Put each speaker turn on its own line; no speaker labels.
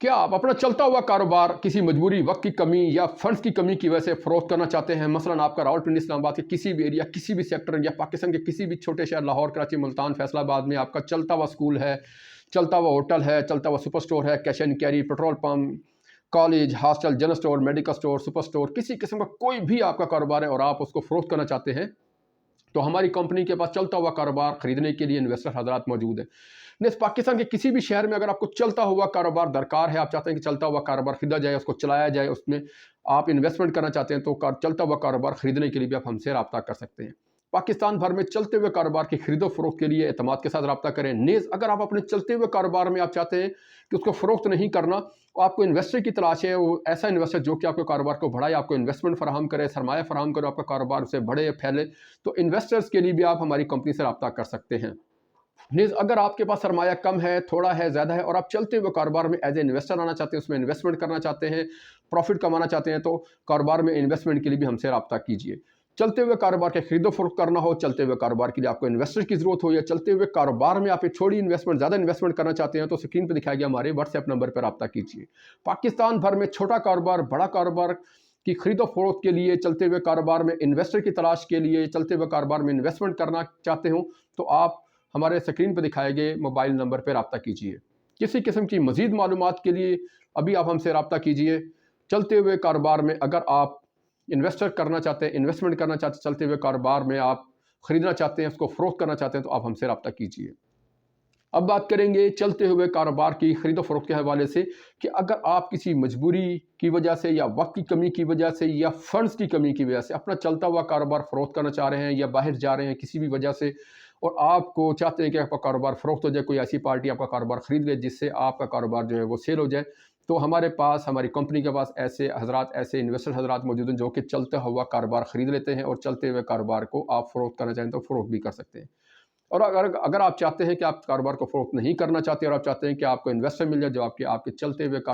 क्या आप अपना चलता हुआ कारोबार किसी मजबूरी, वक्त की कमी या फंड्स की कमी की वजह से फ़रोख्त करना चाहते हैं? मसलन आपका रावलपिंडी, इस्लामाबाद के किसी भी एरिया, किसी भी सेक्टर या पाकिस्तान के किसी भी छोटे शहर लाहौर, कराची, मुल्तान, फैसलाबाद में आपका चलता हुआ स्कूल है, चलता हुआ होटल है, चलता हुआ सुपर स्टोर है, cash and carry, petrol pump, college, hostel, general store, medical store, super store, किसी किस्म का कोई भी आपका कारोबार है और आप उसको फ़रोख्त करना चाहते हैं, तो हमारी कंपनी के पास चलता हुआ कारोबार खरीदने के लिए इन्वेस्टर हजरात मौजूद हैं। नहीं, पाकिस्तान के किसी भी शहर में अगर आपको चलता हुआ कारोबार दरकार है, आप चाहते हैं कि चलता हुआ कारोबार खरीदा जाए, उसको चलाया जाए, उसमें आप इन्वेस्टमेंट करना चाहते हैं, तो चलता हुआ कारोबार खरीदने के लिए भी आप हमसे रब्ता कर सकते हैं। पाकिस्तान भर में चलते हुए कारोबार की खरीदो फरोख्त के लिए एतमाद के साथ रब्ता करें। नेज़ अगर आप अपने चलते हुए कारोबार में आप चाहते हैं कि उसको फ़रोख्त नहीं करना, आपको इन्वेस्टर की तलाश है, वो ऐसा इन्वेस्टर जो कि आपके कारोबार को बढ़ाए, आपको इन्वेस्टमेंट फराहम करे, सरमाया फराहम करे, आपका कारोबार उसे बढ़े, फैले, तो इन्वेस्टर्स के लिए भी आप हमारी कंपनी से रब्ता कर सकते हैं। नीज़ अगर आपके पास सरमाया कम है, थोड़ा है, ज़्यादा है और आप चलते हुए कारोबार में एज ए इन्वेस्टर आना चाहते हैं, उसमें इन्वेस्टमेंट करना चाहते हैं, प्रॉफिट कमाना चाहते हैं, तो कारोबार में इन्वेस्टमेंट के लिए भी हमसे रब्ता कीजिए। चलते हुए कारोबार के खरीदो फरोख्त करना हो, चलते हुए कारोबार के लिए आपको इन्वेस्टर की ज़रूरत हो, या चलते हुए कारोबार में आप एक छोटी इन्वेस्टमेंट ज़्यादा इन्वेस्टमेंट करना चाहते हैं, तो स्क्रीन पर दिखाया गया हमारे व्हाट्सएप नंबर पर रब्ता कीजिए। पाकिस्तान भर में छोटा कारोबार, बड़ा कारोबार की खरीदो फरोख्त के लिए, चलते हुए कारोबार में इन्वेस्टर की तलाश के लिए, चलते हुए कारोबार में इन्वेस्टमेंट करना चाहते हो, तो आप हमारे स्क्रीन पर दिखाए गए मोबाइल नंबर पर रब्ता कीजिए। किसी किस्म की मज़ीद मालूमात के लिए अभी आप हमसे रब्ता कीजिए। चलते हुए कारोबार में अगर आप इन्वेस्टर करना चाहते हैं, इन्वेस्टमेंट करना चाहते हैं, चलते हुए कारोबार में आप ख़रीदना चाहते हैं, उसको फ़रोख्त करना चाहते हैं, तो आप हमसे रब्ता कीजिए। अब बात करेंगे चलते हुए कारोबार की खरीदो फरोख्त के हवाले से कि अगर आप किसी मजबूरी की वजह से या वक्त की कमी की वजह से या फंड्स की कमी की वजह से अपना चलता हुआ कारोबार फ़रोख्त करना चाह रहे हैं या बाहर जा रहे हैं किसी भी वजह से, और आपको चाहते हैं कि आपका कारोबार फ़रोख्त हो जाए, कोई ऐसी पार्टी आपका कारोबार ख़रीद ले जिससे आपका कारोबार जो है वो सेल हो जाए, तो हमारे पास, हमारी कंपनी के पास ऐसे हज़रात, ऐसे इन्वेस्टर हज़रात मौजूद हैं जो कि चलता हुआ कारोबार ख़रीद लेते हैं और चलते हुए कारोबार को आप फ़रोख्त करना चाहें तो फ़रोख्त भी कर सकते हैं। और अगर अगर आप चाहते हैं कि आप कारोबार को फ़रोख्त नहीं करना चाहते और आप चाहते हैं कि आपको इन्वेस्टर मिल जाए जो आपके आपके चलते हुए